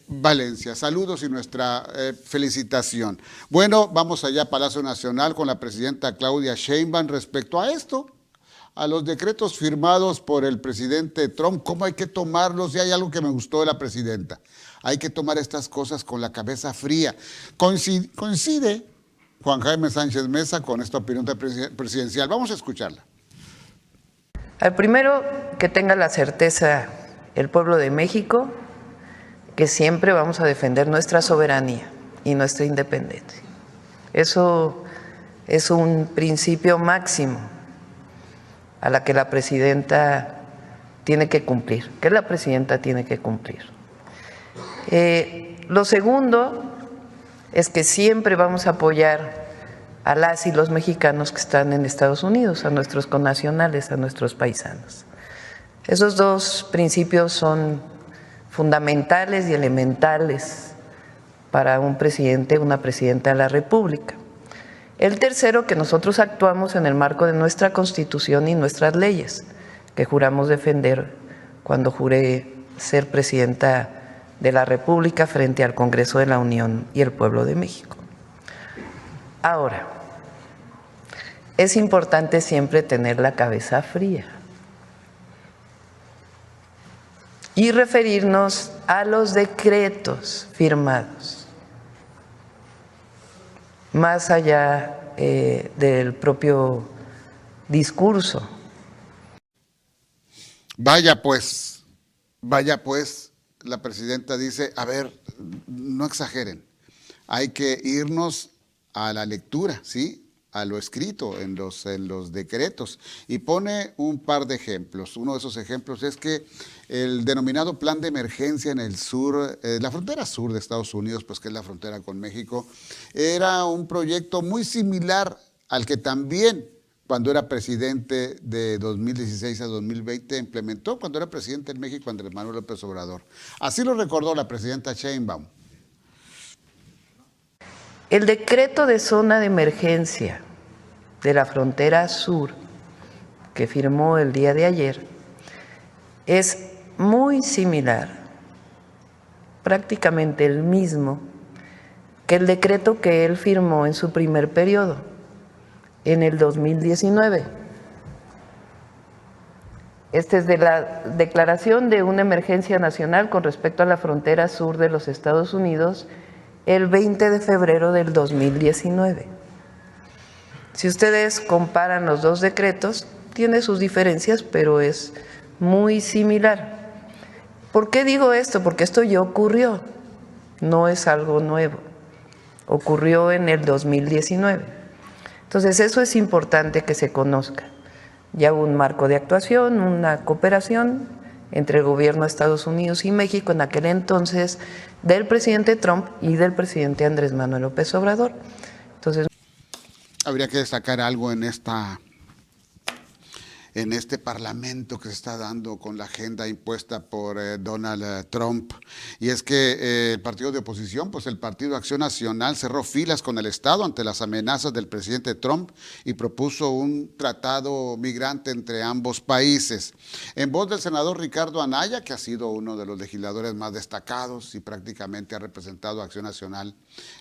Valencia. Saludos y nuestra felicitación. Bueno, vamos allá a Palacio Nacional con la presidenta Claudia Sheinbaum respecto a esto, a los decretos firmados por el presidente Trump, cómo hay que tomarlos. Y hay algo que me gustó de la presidenta, hay que tomar estas cosas con la cabeza fría. Coincide Juan Jaime Sánchez Meza con esta opinión presidencial. Vamos a escucharla. Al primero, que tenga la certeza el pueblo de México que siempre vamos a defender nuestra soberanía y nuestra independencia. Eso es un principio máximo a la que la presidenta tiene que cumplir, que la presidenta tiene que cumplir. Lo segundo es que siempre vamos a apoyar a las y los mexicanos que están en Estados Unidos, a nuestros connacionales, a nuestros paisanos. Esos dos principios son fundamentales y elementales para un presidente, una presidenta de la República. El tercero, que nosotros actuamos en el marco de nuestra Constitución y nuestras leyes, que juramos defender cuando juré ser presidenta de la República frente al Congreso de la Unión y el pueblo de México. Ahora, es importante siempre tener la cabeza fría y referirnos a los decretos firmados, más allá del propio discurso. Vaya pues, Vaya pues, la presidenta dice, a ver, no exageren, hay que irnos a la lectura, ¿sí?, a lo escrito en los decretos, y pone un par de ejemplos. Uno de esos ejemplos es que el denominado plan de emergencia en el sur, la frontera sur de Estados Unidos, pues que es la frontera con México, era un proyecto muy similar al que también, cuando era presidente de 2016 a 2020, implementó cuando era presidente en México Andrés Manuel López Obrador. Así lo recordó la presidenta Sheinbaum. El decreto de zona de emergencia de la frontera sur que firmó el día de ayer es muy similar, prácticamente el mismo, que el decreto que él firmó en su primer periodo, en el 2019. Este es de la declaración de una emergencia nacional con respecto a la frontera sur de los Estados Unidos, el 20 de febrero del 2019. Si ustedes comparan los dos decretos, tiene sus diferencias, pero es muy similar. ¿Por qué digo esto? Porque esto ya ocurrió, no es algo nuevo, ocurrió en el 2019. Entonces eso es importante que se conozca. Ya hubo un marco de actuación, una cooperación entre el gobierno de Estados Unidos y México en aquel entonces, del presidente Trump y del presidente Andrés Manuel López Obrador. Entonces, habría que destacar algo en este parlamento que se está dando con la agenda impuesta por Donald Trump, y es que el partido de oposición, pues el Partido Acción Nacional, cerró filas con el Estado ante las amenazas del presidente Trump y propuso un tratado migrante entre ambos países. En voz del senador Ricardo Anaya, que ha sido uno de los legisladores más destacados y prácticamente ha representado a Acción Nacional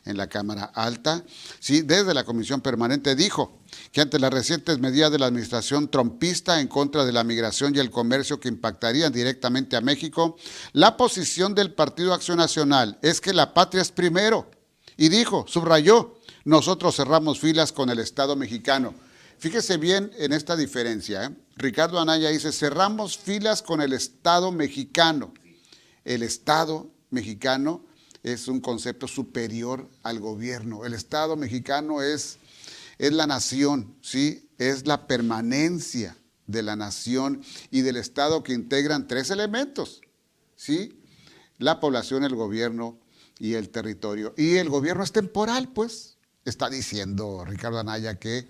en la Cámara Alta, sí, desde la Comisión Permanente dijo que ante las recientes medidas de la administración trumpista en contra de la migración y el comercio que impactarían directamente a México, la posición del Partido Acción Nacional es que la patria es primero. Y dijo, subrayó, nosotros cerramos filas con el Estado mexicano. Fíjese bien en esta diferencia, ¿eh? Ricardo Anaya dice, cerramos filas con el Estado mexicano. El Estado mexicano es un concepto superior al gobierno. El Estado mexicano es la nación, ¿sí? Es la permanencia de la nación y del Estado, que integran tres elementos, ¿sí? La población, el gobierno y el territorio. Y el gobierno es temporal, pues. Está diciendo Ricardo Anaya que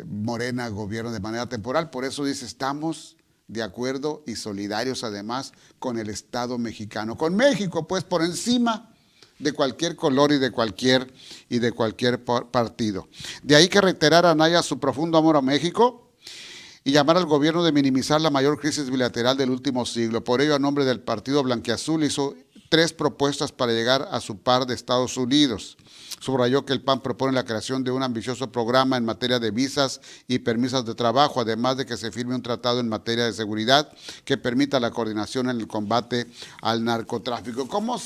Morena gobierna de manera temporal. Por eso dice, estamos de acuerdo y solidarios además con el Estado mexicano. Con México, pues, por encima de cualquier color y de cualquier partido. De ahí que reiterar a Anaya su profundo amor a México y llamar al gobierno de minimizar la mayor crisis bilateral del último siglo. Por ello, a nombre del partido blanquiazul, hizo 3 propuestas para llegar a su par de Estados Unidos. Subrayó que el PAN propone la creación de un ambicioso programa en materia de visas y permisos de trabajo, además de que se firme un tratado en materia de seguridad que permita la coordinación en el combate al narcotráfico. ¿Cómo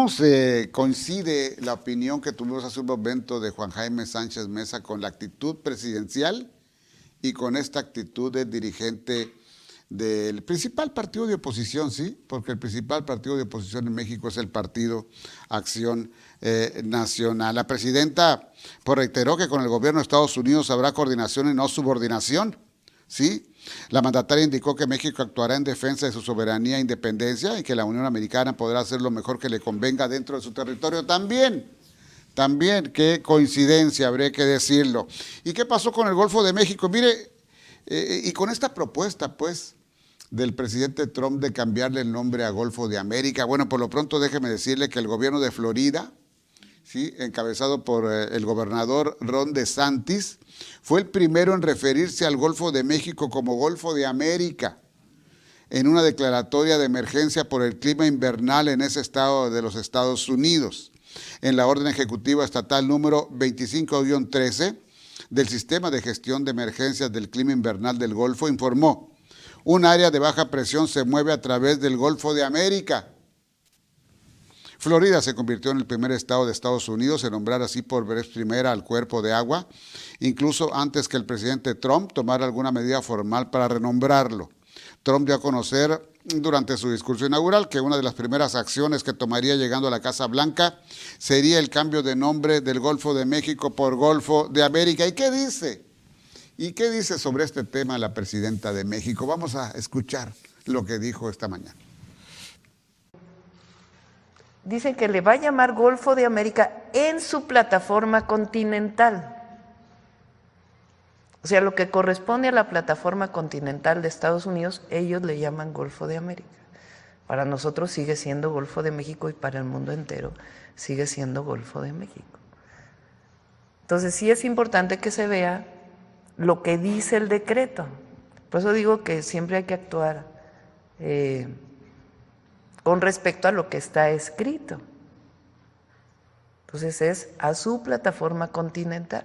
se coincide la opinión que tuvimos hace un momento de Juan Jaime Sánchez Meza con la actitud presidencial y con esta actitud del dirigente del principal partido de oposición, sí? Porque el principal partido de oposición en México es el Partido Acción Nacional. La presidenta reiteró que con el gobierno de Estados Unidos habrá coordinación y no subordinación, ¿sí? La mandataria indicó que México actuará en defensa de su soberanía e independencia y que la Unión Americana podrá hacer lo mejor que le convenga dentro de su territorio también. Qué coincidencia, habría que decirlo. ¿Y qué pasó con el Golfo de México? Mire, y con esta propuesta, pues, del presidente Trump de cambiarle el nombre a Golfo de América, bueno, por lo pronto déjeme decirle que el gobierno de Florida, ¿sí?, encabezado por el gobernador Ron DeSantis, fue el primero en referirse al Golfo de México como Golfo de América, en una declaratoria de emergencia por el clima invernal en ese estado de los Estados Unidos. En la orden ejecutiva estatal número 25-13 del Sistema de Gestión de Emergencias del Clima Invernal del Golfo, informó, un área de baja presión se mueve a través del Golfo de América. Florida se convirtió en el primer estado de Estados Unidos en nombrar así por vez primera al cuerpo de agua, incluso antes que el presidente Trump tomara alguna medida formal para renombrarlo. Trump dio a conocer durante su discurso inaugural que una de las primeras acciones que tomaría llegando a la Casa Blanca sería el cambio de nombre del Golfo de México por Golfo de América. ¿Y qué dice? ¿Y qué dice sobre este tema la presidenta de México? Vamos a escuchar lo que dijo esta mañana. Dicen que le va a llamar Golfo de América en su plataforma continental. O sea, lo que corresponde a la plataforma continental de Estados Unidos, ellos le llaman Golfo de América. Para nosotros sigue siendo Golfo de México y para el mundo entero sigue siendo Golfo de México. Entonces sí es importante que se vea lo que dice el decreto. Por eso digo que siempre hay que actuar con respecto a lo que está escrito. Entonces es a su plataforma continental.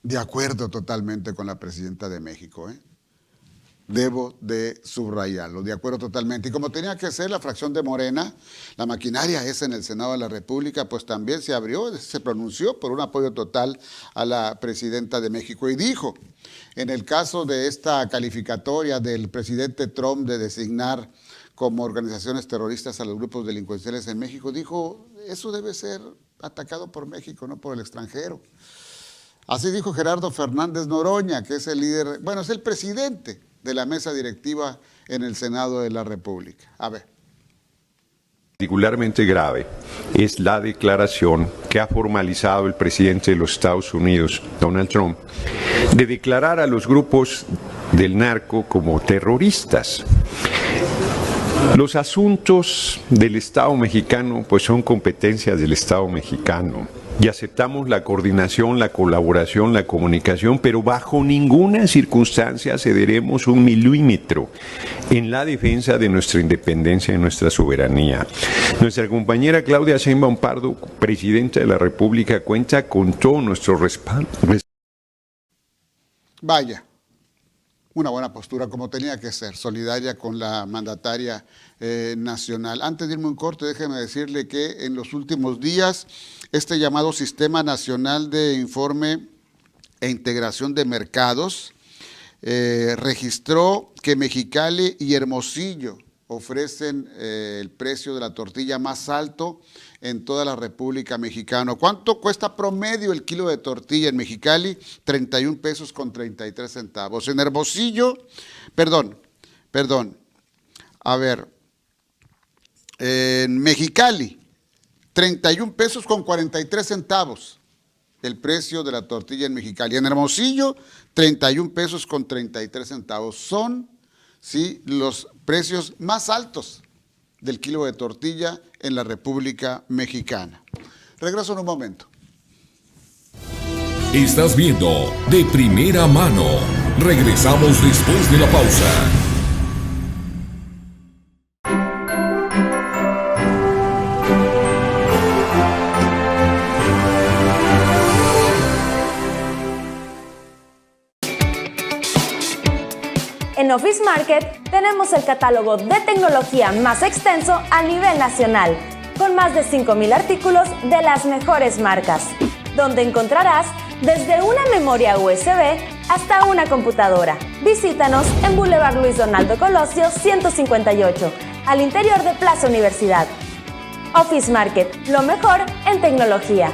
De acuerdo totalmente con la presidenta de México, Debo de subrayarlo, de acuerdo totalmente. Y como tenía que ser la fracción de Morena, la maquinaria esa en el Senado de la República, pues también se abrió, se pronunció por un apoyo total a la presidenta de México y dijo, en el caso de esta calificatoria del presidente Trump de designar como organizaciones terroristas a los grupos delincuenciales en México, dijo, eso debe ser atacado por México, no por el extranjero. Así dijo Gerardo Fernández Noroña, que es el líder, bueno, es el presidente de la mesa directiva en el Senado de la República. A ver. Particularmente grave es la declaración que ha formalizado el presidente de los Estados Unidos, Donald Trump, de declarar a los grupos del narco como terroristas. Los asuntos del Estado mexicano pues son competencias del Estado mexicano y aceptamos la coordinación, la colaboración, la comunicación, pero bajo ninguna circunstancia cederemos un milímetro en la defensa de nuestra independencia y nuestra soberanía. Nuestra compañera Claudia Sheinbaum Pardo, presidenta de la República, cuenta con todo nuestro respaldo. Vaya. Una buena postura, como tenía que ser, solidaria con la mandataria nacional. Antes de irme un corte, déjeme decirle que en los últimos días, este llamado Sistema Nacional de Informe e Integración de Mercados registró que Mexicali y Hermosillo ofrecen el precio de la tortilla más alto en toda la República Mexicana. ¿Cuánto cuesta promedio el kilo de tortilla en Mexicali? 31 pesos con 33 centavos. En Hermosillo, en Mexicali, 31 pesos con 43 centavos. El precio de la tortilla en Mexicali. En Hermosillo, 31 pesos con 33 centavos. Son, sí, los precios más altos del kilo de tortilla en la República Mexicana. Regreso en un momento. Estás viendo De Primera Mano. Regresamos después de la pausa. En Office Market tenemos el catálogo de tecnología más extenso a nivel nacional, con más de 5,000 artículos de las mejores marcas, donde encontrarás desde una memoria USB hasta una computadora. Visítanos en Boulevard Luis Donaldo Colosio 158, al interior de Plaza Universidad. Office Market, lo mejor en tecnología.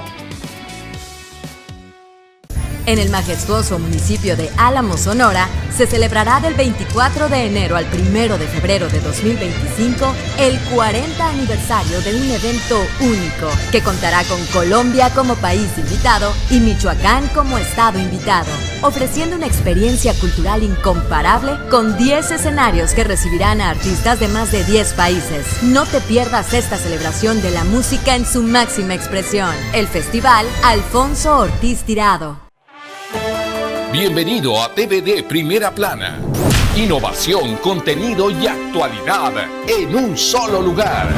En el majestuoso municipio de Álamos, Sonora, se celebrará del 24 de enero al 1 de febrero de 2025 el 40 aniversario de un evento único que contará con Colombia como país invitado y Michoacán como estado invitado, ofreciendo una experiencia cultural incomparable con 10 escenarios que recibirán a artistas de más de 10 países. No te pierdas esta celebración de la música en su máxima expresión, el Festival Alfonso Ortiz Tirado. Bienvenido a TVD Primera Plana. Innovación, contenido y actualidad en un solo lugar.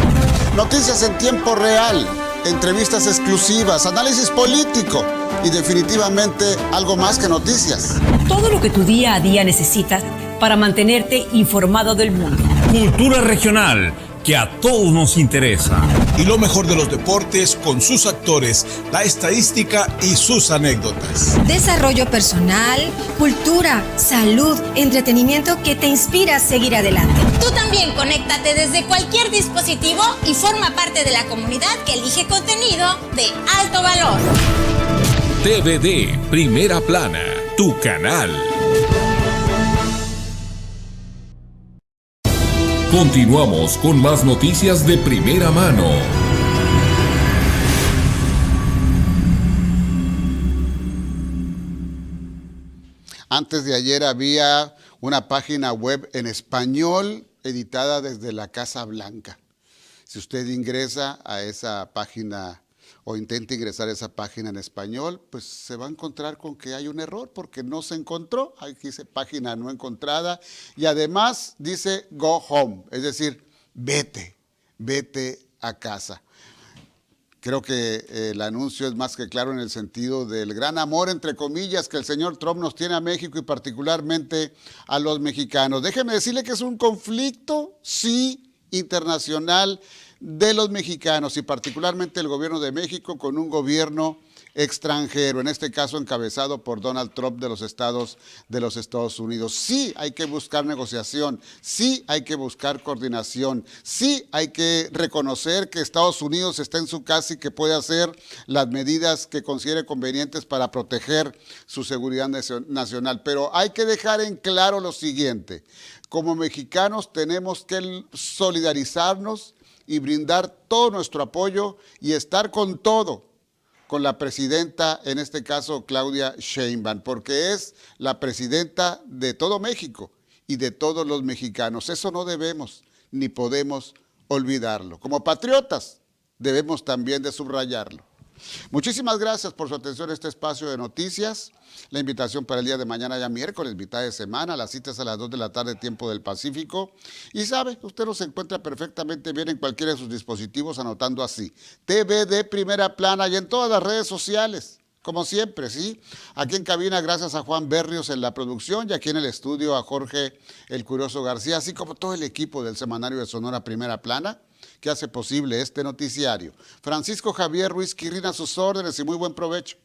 Noticias en tiempo real, entrevistas exclusivas, análisis político y definitivamente algo más que noticias. Todo lo que tu día a día necesitas para mantenerte informado del mundo. Cultura regional, que a todos nos interesa. y lo mejor de los deportes con sus actores, la estadística y sus anécdotas. Desarrollo personal, cultura, salud, entretenimiento que te inspira a seguir adelante. Tú también conéctate desde cualquier dispositivo y forma parte de la comunidad que elige contenido de alto valor. TVD Primera Plana, tu canal. Continuamos con más noticias de primera mano. Antes de ayer había una página web en español editada desde la Casa Blanca. Si usted ingresa a esa página o intenta ingresar a esa página en español, pues se va a encontrar con que hay un error porque no se encontró. Aquí dice página no encontrada y además dice go home, es decir, vete a casa. Creo que el anuncio es más que claro en el sentido del gran amor, entre comillas, que el señor Trump nos tiene a México y particularmente a los mexicanos. Déjeme decirle que es un conflicto, sí, internacional de los mexicanos y particularmente el gobierno de México con un gobierno extranjero, en este caso encabezado por Donald Trump de los Estados Unidos. Sí hay que buscar negociación, sí hay que buscar coordinación, sí hay que reconocer que Estados Unidos está en su casa y que puede hacer las medidas que considere convenientes para proteger su seguridad nacional. Pero hay que dejar en claro lo siguiente: como mexicanos tenemos que solidarizarnos y brindar todo nuestro apoyo y estar con todo con la presidenta, en este caso Claudia Sheinbaum, porque es la presidenta de todo México y de todos los mexicanos. Eso no debemos ni podemos olvidarlo. Como patriotas debemos también de subrayarlo. Muchísimas gracias por su atención a este espacio de noticias. La invitación para el día de mañana, ya miércoles, mitad de semana, las citas a las 2 de la tarde, tiempo del Pacífico. Y sabe, usted nos encuentra perfectamente bien en cualquiera de sus dispositivos, anotando así: TVD Primera Plana, y en todas las redes sociales, como siempre, ¿sí? Aquí en cabina, gracias a Juan Berrios en la producción, y aquí en el estudio a Jorge El Curioso García, así como todo el equipo del Semanario de Sonora Primera Plana, que hace posible este noticiario. Francisco Javier Ruiz Quirrín a sus órdenes y muy buen provecho.